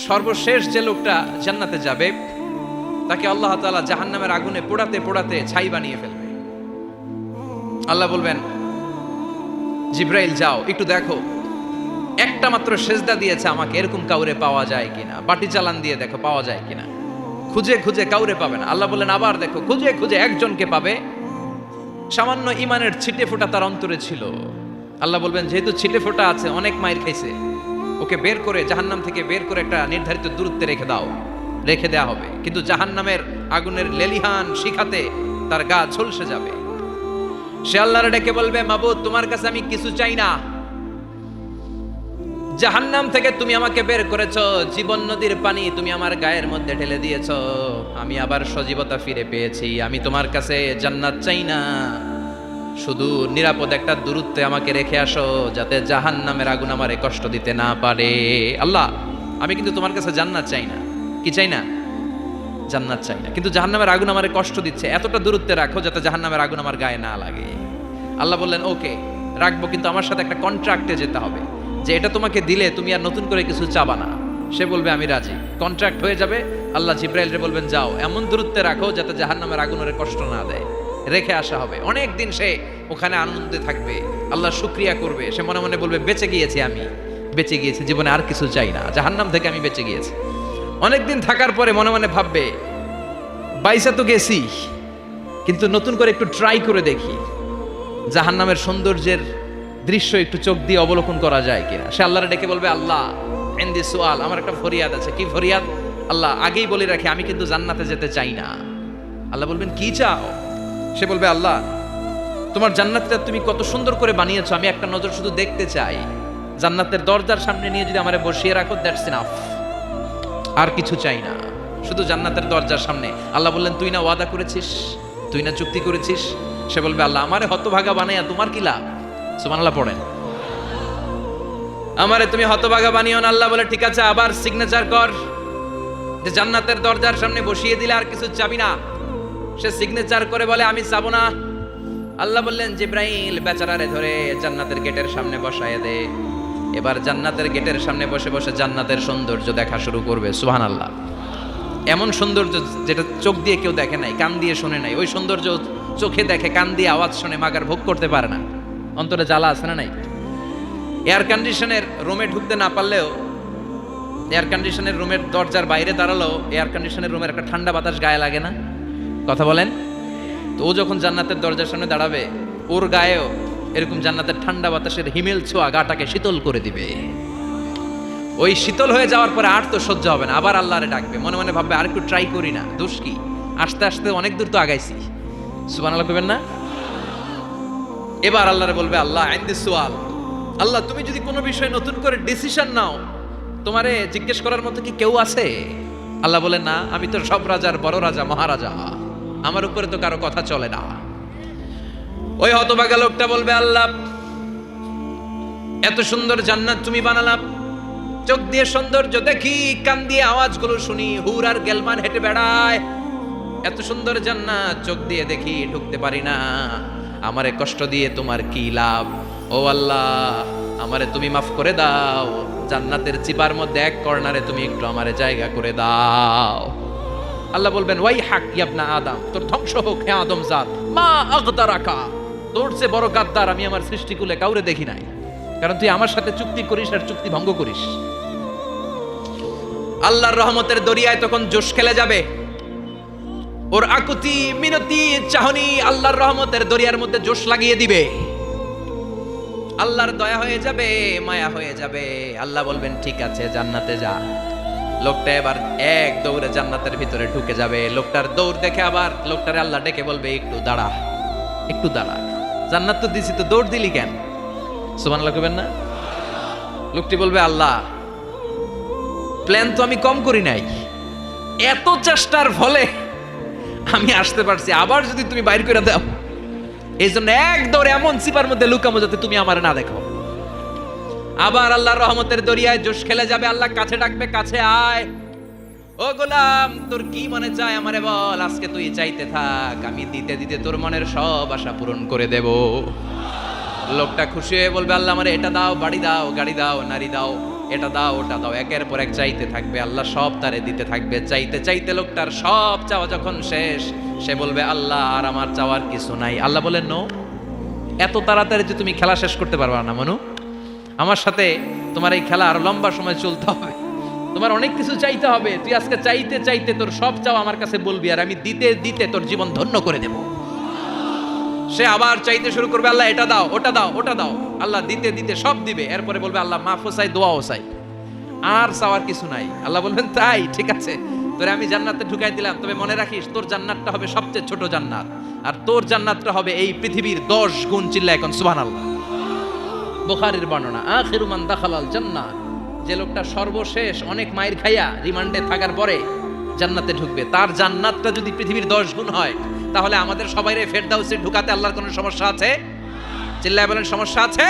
সর্বশেষ যে লোকটা জান্নাতে যাবে তাকে আল্লাহ তাআলা জাহান্নামের আগুনে পোড়াতে পোড়াতে ছাই বানিয়ে ফেলবে। আল্লাহ বলবেন, জিব্রাইল যাও একটু দেখো, একটা মাত্র সেজদা দিয়েছে আমাকে, এরকম কাউরে পাওয়া যায় কিনা। বাটি চালান দিয়ে দেখো পাওয়া যায় কিনা। খুঁজে খুঁজে কাউরে পাবে না। আল্লাহ বললেন আবার দেখো, খুঁজে খুঁজে একজনকে পাবে, সামান্য ইমানের ছিটে ফোঁটা তার অন্তরে ছিল। আল্লাহ বলবেন যেহেতু ছিটে ফোঁটা আছে, অনেক মাইর খাইছে, ওকে বের করে জাহান্নাম থেকে বের করে একটা নির্ধারিত দূরত্বে রেখে দাও। রেখে দেওয়া হবে, কিন্তু জাহান্নামের আগুনের লেলিহান শিখাতে তার গা ঝলসে যাবে। সে আল্লাহর ডেকে বলবে, মাবুদ তোমার কাছে আমি কিছু চাই না, জাহান্নাম থেকে তুমি আমাকে বের করেছো, জীবন নদীর পানি তুমি আমার গায়ের মধ্যে ঢেলে দিয়েছো, আমি আবার সজীবতা ফিরে পেয়েছি। আমি তোমার কাছে জান্নাত চাই না, শুধু নিরাপদ একটা দূরত্বে আমাকে রেখে আসো, যাতে জাহান্নামের আগুন আমারে কষ্ট দিতে না পারে। আল্লাহ আমি কিন্তু তোমার কাছে জান্নাত চাই না। কি চাই না? জান্নাত চাই না, কিন্তু জাহান্নামের আগুন আমারে কষ্ট দিচ্ছে, এতটা দূরত্বে রাখো যাতে জাহান্নামের আগুন আমার গায়ে না লাগে। আল্লাহ বললেন ওকে রাখবো, কিন্তু আমার সাথে একটা কন্ট্রাক্টে যেতে হবে, যে এটা তোমাকে দিলে তুমি আর নতুন করে কিছু চাবা না। সে বলবে আমি রাজি, কন্ট্রাক্ট হয়ে যাবে। আল্লাহ জিব্রাইলকে বলবেন যাও এমন দূরত্বে রাখো যাতে জাহান্নামের আগুন ওরে কষ্ট না দেয়। রেখে আসা হবে, অনেক দিন সে ওখানে আনন্দে থাকবে, আল্লাহ শুকরিয়া করবে। সে মনে মনে বলবে বেঁচে গিয়েছি, আমি বেঁচে গিয়েছি, জীবনে আর কিছু চাই না, জাহান্নাম থেকে আমি বেঁচে গিয়েছি। অনেকদিন থাকার পরে মনে মনে ভাববে বাইসা তো গেছি, কিন্তু নতুন করে একটু ট্রাই করে দেখি, জাহান্নামের সৌন্দর্যের দৃশ্য একটু চোখ দিয়ে অবলোকন করা যায় কিনা। সে আল্লাহরে ডেকে বলবে, আল্লাহ ইনদি সুআল, আমার একটা ফরিয়াদ আছে। কি ফরিয়াদ? আল্লাহ আগেই বলে রাখি আমি কিন্তু জান্নাতে যেতে চাই না। আল্লাহ বলবেন কি চাও? সে বলবে আল্লাহ তোমার জান্নাতটা তুমি কত সুন্দর করে বানিয়েছো, আমি একটা নজর শুধু দেখতে চাই। জান্নাতের দরজার সামনে নিয়ে যদি আমারে বসিয়ে রাখো, দ্যাটস ইনাফ, আর কিছু চাই না, শুধু জান্নাতের দরজার সামনে। আল্লাহ বললেন তুই না ওয়াদা করেছিস, তুই না চুক্তি করেছিস। সে বলবে আল্লাহ আমারে হতভাগা বানাইয়া তোমার কি লাভ? সুবহানাল্লাহ পড়েন। আমারে তুমি হতভাগা বানিও না। আল্লাহ বলে ঠিক আছে, আবার সিগনেচার কর যে জান্নাতের দরজার সামনে বসিয়ে দিলে আর কিছু চাবি না। সে সিগনেচার করে বলে আমি চাবো না। আল্লাহ বললেন জিব্রাইল বেচারারে ধরে জান্নাতের গেটের সামনে বসায় দে। এবার জান্নাতের গেটের সামনে বসে বসে জান্নাতের সৌন্দর্য দেখা শুরু করবে। সুবহানাল্লাহ। এমন সৌন্দর্য যেটা চোখ দিয়ে কেউ দেখে নাই, কান দিয়ে শুনে নাই, ওই সৌন্দর্য চোখে দেখে, কান দিয়ে আওয়াজ শুনে মাগার ভোগ করতে পারে না। অন্তরে জ্বালা আছে না নাই? এয়ার কন্ডিশনের রুমে ঢুকতে না পারলেও, এয়ার কন্ডিশনের রুমের দরজার বাইরে দাঁড়ালো, এয়ার কন্ডিশনের রুমের একটা ঠান্ডা বাতাস গায়ে লাগে না? কথা বলেন। তো ও যখন জান্নাতের দরজার সামনে দাঁড়াবে, ওর গায়েও এরকম জান্নাতের ঠান্ডা বাতাসের হিমেল ছোঁয়া গাটাকে শীতল করে দিবে। ওই শীতল হয়ে যাওয়ার পরে আর তো সহ্য হবে না, আবার আল্লাহরে ডাকবে, মনে মনে ভাববে আর একটু ট্রাই করি না, দোষ কি, আস্তে আস্তে অনেক দূর তো আগাইছি। সুবহানাল্লাহ কইবেন না? এবার আল্লাহরে বলবে আল্লাহ ইনদি সুআল, আল্লাহ তুমি যদি কোনো বিষয়ে নতুন করে ডিসিশন নাও, তোমারে জিজ্ঞেস করার মতো কি কেউ আছে? আল্লাহ বলে না, আমি তো সব রাজার বড় রাজা, মহারাজা, আমার উপরে তো কারো কথা চলে না। ওই হতভাগা লোকটা বলবে আল্লাহ এত সুন্দর জান্নাত তুমি বানালাম, চোখ দিয়ে সৌন্দর্য দেখি, কান দিয়ে আওয়াজগুলো শুনি, হুর আর গেলমান হেঁটে বেড়ায়, এত সুন্দর জান্নাত চোখ দিয়ে দেখি, ঢুকতে পারি না, আমারে কষ্ট দিয়ে তোমার কি লাভ? ও আল্লাহ আমারে তুমি মাফ করে দাও, জান্নাতের চিপার মধ্যে এক কর্নারে তুমি একটু আমারে জায়গা করে দাও। আল্লাহ বলবেন ওয়াই হাক ইবনা আদম, তোর ধ্বংস হোক হে আদম জাত, মা আগদারাকা, তোর চেয়ে বড় গাদ্দার আমি আমার সৃষ্টিকুলে কাউরে দেখি নাই, কারণ তুই আমার সাথে চুক্তি করিস আর চুক্তি ভঙ্গ করিস। আল্লাহর রহমতের দরিয়ায় তখন জোশ খেলে যাবে, ওর আকুতি মিনতি চাহনি আল্লাহর রহমতের দরিয়ার মধ্যে জোশ লাগিয়ে দিবে। আল্লাহর দয়া হয়ে যাবে, মায়া হয়ে যাবে। আল্লাহ বলবেন ঠিক আছে জান্নাতে যা। লোকটা এবার এক দৌড়ে জান্নাতের ভিতরে ঢুকে যাবে। লোকটার দৌড় দেখে আবার লোকটারে আল্লাহ ডেকে বলবে একটু দাঁড়া, একটু দাঁড়া, জান্নাত তো দিছি, তো দৌড় দিলি কেন? সুবহানাল্লাহ কইবেন না? লোকটি বলবে আল্লাহ প্ল্যান তো আমি কম করি নাই, এত চেষ্টার ফলে আমি আসতে পারছি, আবার যদি তুমি বাইর করে দাও, এই জন্য এক দৌড়ে এমন চিপার মধ্যে লুকামো যাতে তুমি আমার না দেখো। আবার আল্লাহর রহমতের দরিয়ায় জোশ খেলে যাবে। আল্লাহ কাছে ডাকবে, কাছে আয়, ও গোলাম তোর কি মনে চায় আমারে বল, আজকে তুই চাইতে থাক, আমি দিতে দিতে তোর মনের সব আশা পূরণ করে দেব। লোকটা খুশি হয়ে বলবে আল্লাহ আমারে এটা দাও, বাড়ি দাও, গাড়ি দাও, নারী দাও, এটা দাও ওটা দাও, একের পর এক চাইতে থাকবে, আল্লাহ সব তারে দিতে থাকবে। চাইতে চাইতে লোকটার সব চাওয়া যখন শেষ, সে বলবে আল্লাহ আর আমার চাওয়ার কিছু নাই। আল্লাহ বলেন নো, এত তাড়াতাড়ি যে তুমি খেলা শেষ করতে পারবা না মনু, আমার সাথে তোমার এই খেলা আরো লম্বা সময় চলতে হবে, তোমার অনেক কিছু চাইতে হবে। তুই আজকে চাইতে চাইতে তোর সব চাওয়া আমার কাছে বলবি, আর আমি দিতে দিতে তোর জীবন ধন্য করে দেব। সে আবার চাইতে শুরু করবে, আল্লাহ এটা দাও ওটা দাও ওটা দাও, আল্লাহ দিতে দিতে সব দিবে। এরপরে বলবে আল্লাহ মাফও চাই দোয়াও চাই, আর চাওয়ার কিছু নাই। আল্লাহ বলবেন তাই ঠিক আছে, তোরে আমি জান্নাতে ঢুকাই দিলাম, তবে মনে রাখিস তোর জান্নাতটা হবে সবচেয়ে ছোট জান্নাত, আর তোর জান্নাতটা হবে এই পৃথিবীর 10 গুণ। চিল্লা এখন সুবহানাল্লাহ। বুখারীর বর্ণনা, আখিরু মান দাখালাল জান্নাহ, যে লোকটা সর্বশেষ অনেক মায়ের খাইয়া রিমান্ডে থাকার পরে জান্নাতে ঢুকবে, তার জান্নাতটা যদি পৃথিবীর 10 গুণ হয়, তাহলে আমাদের সবাইরে ফেরদাউসে ঢুকাতে আল্লাহর কোনো সমস্যা আছে? চিল্লায় বলেন সমস্যা আছে?